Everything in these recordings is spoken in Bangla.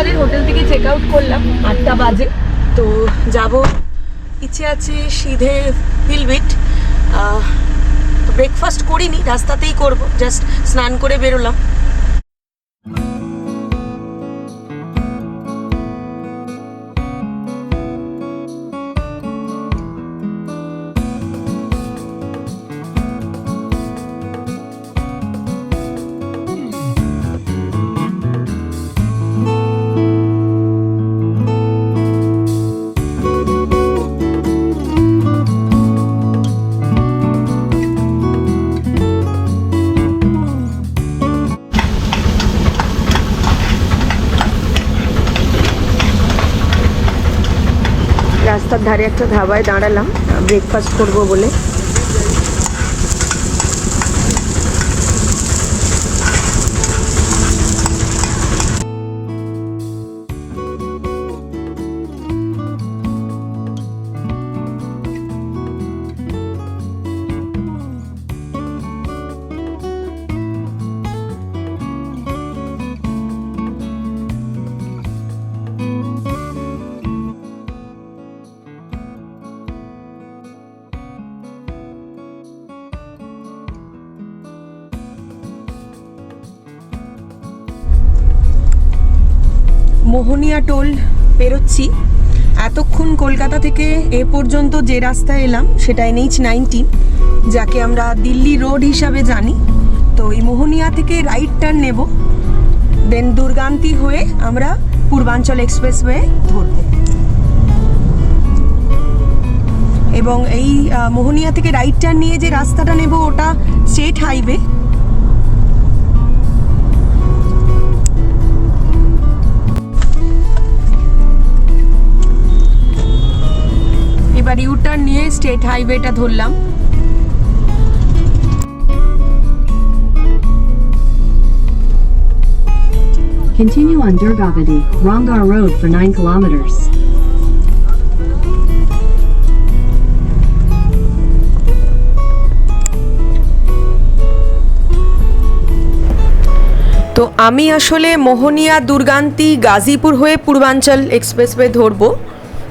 আমাদের হোটেল থেকে চেক আউট করলাম 8টা বাজে। তো যাব, ইচ্ছে আছে সিধে হিলবিট। ব্রেকফাস্ট করিনি, রাস্তাতেই করব, জাস্ট স্নান করে বেরোলাম। রাস্তার ধারে একটা ধাবায় দাঁড়ালাম ব্রেকফাস্ট করব বলে। মোহনিয়া টোল পেরোচ্ছি। এতক্ষণ কলকাতা থেকে এ পর্যন্ত যে রাস্তায় এলাম সেটা NH-19, যাকে আমরা দিল্লি রোড হিসাবে জানি। তো এই মোহনিয়া থেকে রাইট টার্ন নেব, দেন দুর্গান্তি হয়ে আমরা পূর্বাঞ্চল এক্সপ্রেসওয়ে ধরব। এবং এই মোহনিয়া থেকে রাইট টার্ন নিয়ে যে রাস্তাটা নেব ওটা স্টেট হাইওয়ে। এবার ইউটার্ন নিয়ে স্টেট হাইওয়েটা ধরলাম। Continue on Durgavati, Rangar Road for 9 kilometers. তো আমি আসলে মোহনিয়া, দুর্গান্তি, গাজীপুর হয়ে পূর্বাঞ্চল এক্সপ্রেসওয়ে ধরবো।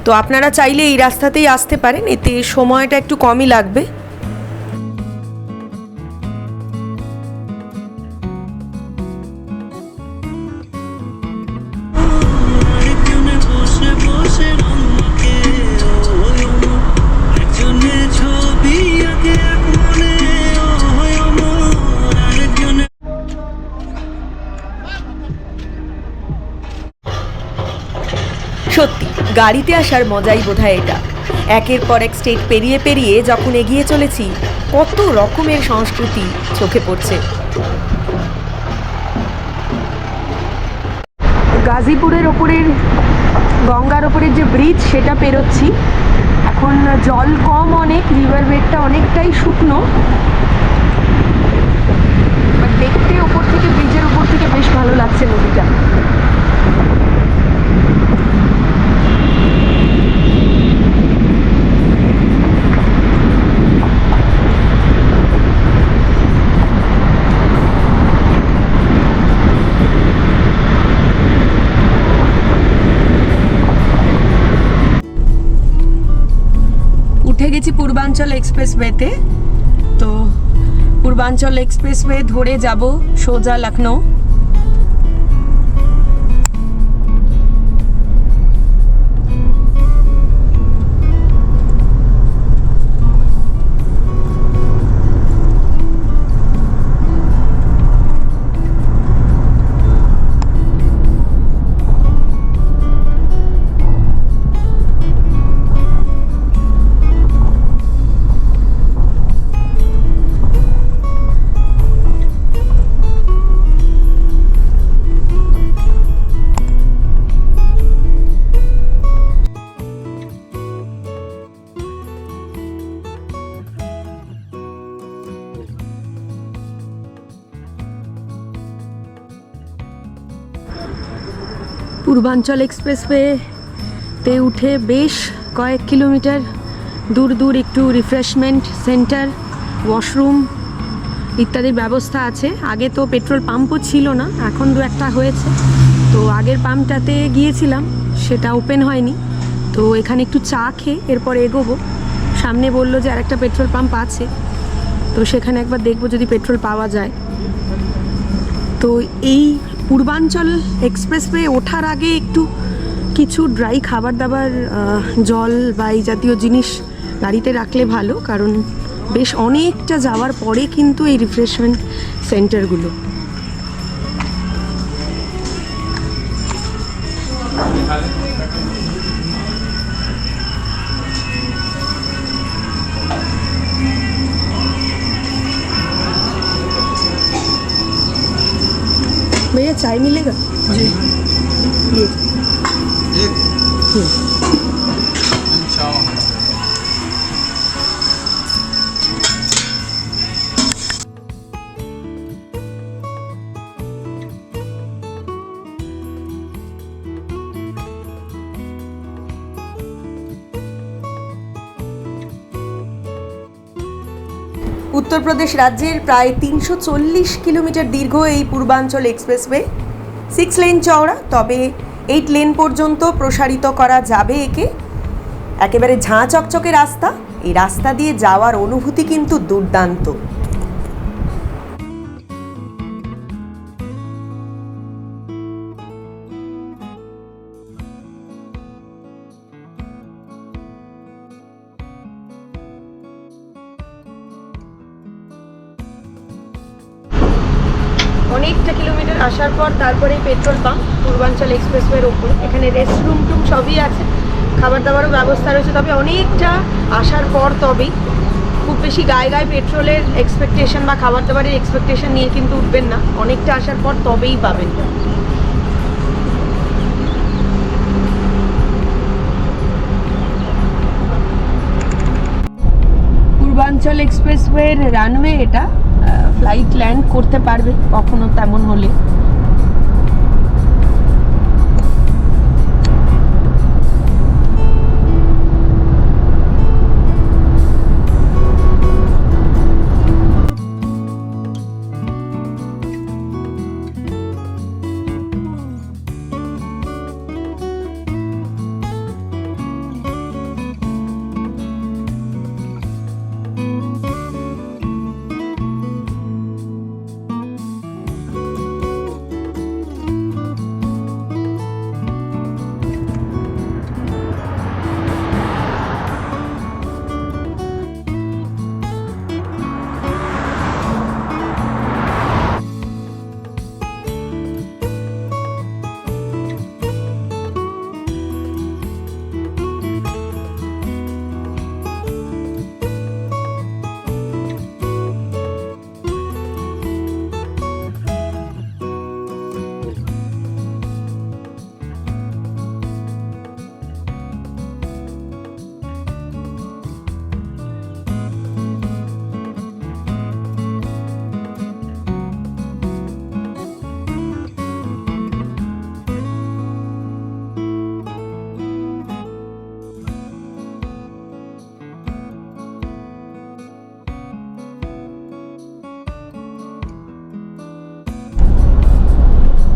তো আপনারা চাইলে এই রাস্তাতেই আসতে পারেন, এতে সময়টা একটু কমই লাগবে। সত্যি গাড়িতে আসার মজাই বোধহয় এটা। একের পর এক স্টেট পেরিয়ে পেরিয়ে যখন এগিয়ে চলেছি, কত রকমের সংস্কৃতি চোখে পড়ছে। গাজীপুরের ওপরের, গঙ্গার ওপরের যে ব্রিজ সেটা পেরোচ্ছি। এখন জল কম অনেক, রিভার বেডটা অনেকটাই শুকনো, দেখতে ওপর থেকে, ব্রিজের ওপর থেকে বেশ ভালো লাগছে নদীটা। উঠে গেছি পূর্বাঞ্চল এক্সপ্রেসওয়েতে। তো পূর্বাঞ্চল এক্সপ্রেসওয়ে ধরে যাব সোজা লখনৌ। পূর্বাঞ্চল এক্সপ্রেসওয়েতে উঠে বেশ কয়েক কিলোমিটার দূর দূর একটু রিফ্রেশমেন্ট সেন্টার, ওয়াশরুম ইত্যাদির ব্যবস্থা আছে। আগে তো পেট্রোল পাম্পও ছিল না, এখন দু একটা হয়েছে। তো আগের পাম্পটাতে গিয়েছিলাম, সেটা ওপেন হয়নি। তো এখানে একটু চা খেয়ে এরপর এগোবো। সামনে বললো যে আরেকটা পেট্রোল পাম্প আছে, তো সেখানে একবার দেখবো যদি পেট্রোল পাওয়া যায়। তো এই পূর্বাঞ্চল এক্সপ্রেসওয়ে ওঠার আগে একটু কিছু ড্রাই খাবার দাবার, জল বা এই জাতীয় জিনিস গাড়িতে রাখলে ভালো, কারণ বেশ অনেকটা যাওয়ার পরে কিন্তু এই রিফ্রেশমেন্ট সেন্টারগুলো। भैया चाय मिलेगा? जी ये एक चाव উত্তরপ্রদেশ রাজ্যের প্রায় 340 কিলোমিটার দীর্ঘ এই পূর্বাঞ্চল এক্সপ্রেসওয়ে 6 লেন চওড়া, তবে 8 লেন পর্যন্ত প্রসারিত করা যাবে একে। একেবারে ঝাঁ চকচকে রাস্তা, এই রাস্তা দিয়ে যাওয়ার অনুভূতি কিন্তু দুর্দান্ত। অনেকটা কিলোমিটার আসার পর তারপরে পেট্রোল পাম্প পূর্বাঞ্চল এক্সপ্রেসওয়ের ওপরে। এখানে রেস্টরুম টুম সবই আছে, খাবার দাবারও ব্যবস্থা রয়েছে। তবে অনেকটা আসার পর তবেই, খুব বেশি গায়ে গায়ে পেট্রোলের এক্সপেকটেশন বা খাবার দাবারের এক্সপেকটেশন নিয়ে কিন্তু উঠবেন না, অনেকটা আসার পর তবেই পাবেন। পূর্বাঞ্চল এক্সপ্রেসওয়ের রানওয়ে এটা, ফ্লাইট ল্যান্ড করতে পারবে কখনো তেমন হলে।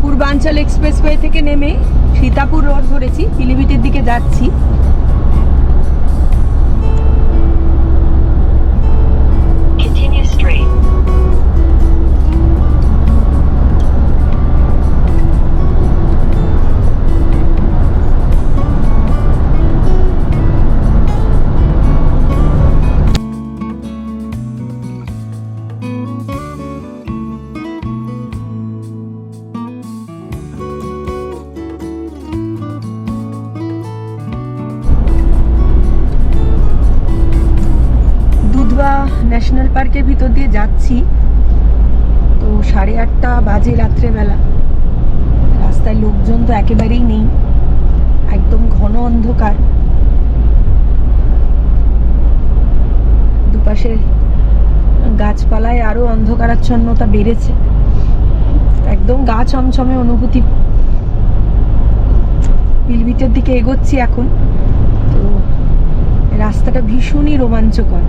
পূর্বাঞ্চল এক্সপ্রেসওয়ে থেকে নেমে সীতাপুর রোড ধরেছি, পিলিভিটের দিকে যাচ্ছি। Continue straight. ন্যাশনাল পার্কের ভিতর দিয়ে যাচ্ছি, তো 8:30 বাজে রাত্রেবেলা। রাস্তায় লোকজন তো একেবারেই নেই, একদম ঘন অন্ধকার। দুপাশে গাছপালায় আরো অন্ধকারাচ্ছন্নতা বেড়েছে, একদম গা ছমছমে অনুভূতি। পিলভিটের দিকে এগোচ্ছি এখন, তো রাস্তাটা ভীষণই রোমাঞ্চকর।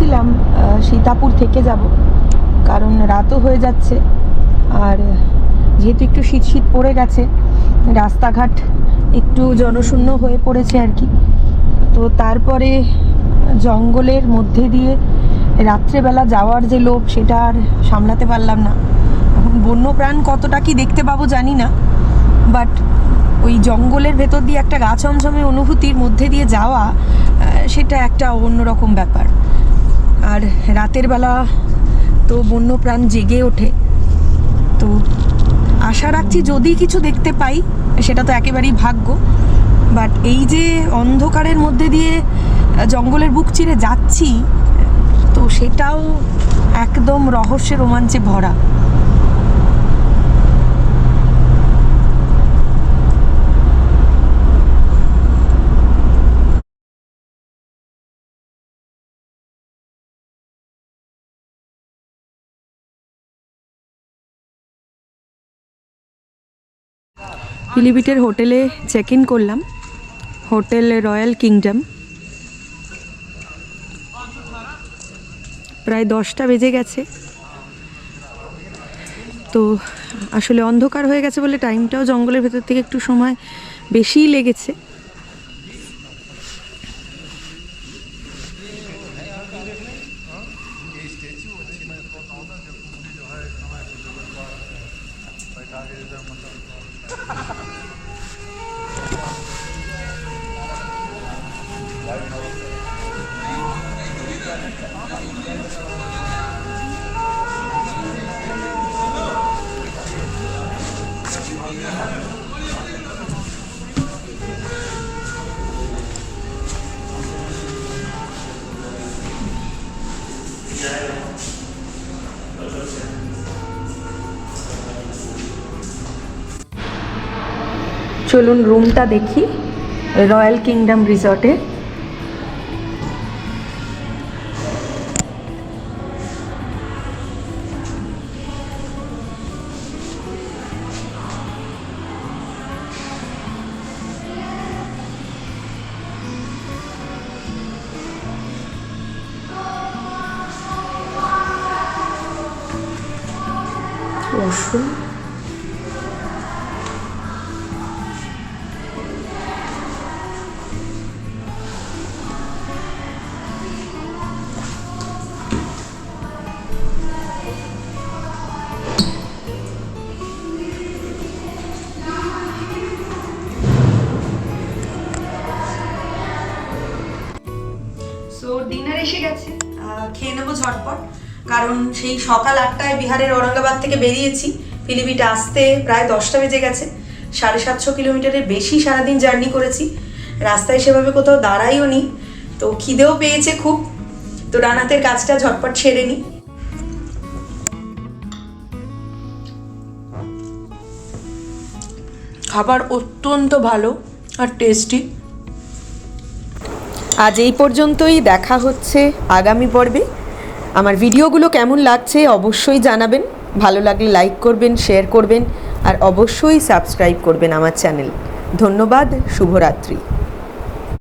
ভেবেছিলাম সীতাপুর থেকে যাব, কারণ রাতও হয়ে যাচ্ছে, আর যেহেতু একটু শীত শীত পড়ে গেছে, রাস্তাঘাট একটু জনশূন্য হয়ে পড়েছে আর কি। তো তারপরে জঙ্গলের মধ্যে দিয়ে রাত্রেবেলা যাওয়ার যে লোভ, সেটা আর সামলাতে পারলাম না। এখন বন্যপ্রাণ কতটা কি দেখতে পাবো জানি না, বাট ওই জঙ্গলের ভেতর দিয়ে একটা গা ছমছমে অনুভূতির মধ্যে দিয়ে যাওয়া, সেটা একটা অন্যরকম ব্যাপার। আর রাতের বেলা তো বন্যপ্রাণ জেগে ওঠে, তো আশা রাখছি যদি কিছু দেখতে পাই সেটা তো একেবারেই ভাগ্য। বাট এই যে অন্ধকারের মধ্যে দিয়ে জঙ্গলের বুক চিরে যাচ্ছি, তো সেটাও একদম রহস্যে রোমাঞ্চে ভরা। পিলিভিটের হোটেলে চেক ইন করলাম, হোটেল রয়্যাল কিংডম। প্রায় 10টা বেজে গেছে, তো আসলে অন্ধকার হয়ে গেছে বলে টাইমটাও জঙ্গলের ভেতর থেকে একটু সময় বেশিই লেগেছে। চলুন রুমটা দেখি রয়্যাল কিংডম রিসর্টে। ওয়াশরুম, সো ডিনার এসে গেছে, খেয়ে নেবো ঝটপট, কারণ সেই সকাল 8টায় বিহারের ঔরঙ্গাবাদ থেকে বেরিয়েছি। পিলিভিট আসতে প্রায় 10টা বেজে গেছে। 750 কিলোমিটারের বেশি সারাদিন জার্নি করেছি, রাস্তায় সেভাবে কোথাও দাঁড়াইও নি, তো খিদেও পেয়েছে খুব। তো রানাতের কাজটা ঝটপট সেরে নিই। খাবার অত্যন্ত ভালো আর টেস্টি। আজ এই পর্যন্তই, দেখা হচ্ছে আগামী পর্বে। আমার ভিডিওগুলো কেমন লাগছে অবশ্যই জানাবেন, ভালো লাগলে লাইক করবেন, শেয়ার করবেন, আর অবশ্যই সাবস্ক্রাইব করবেন আমার চ্যানেল। ধন্যবাদ, শুভরাত্রি।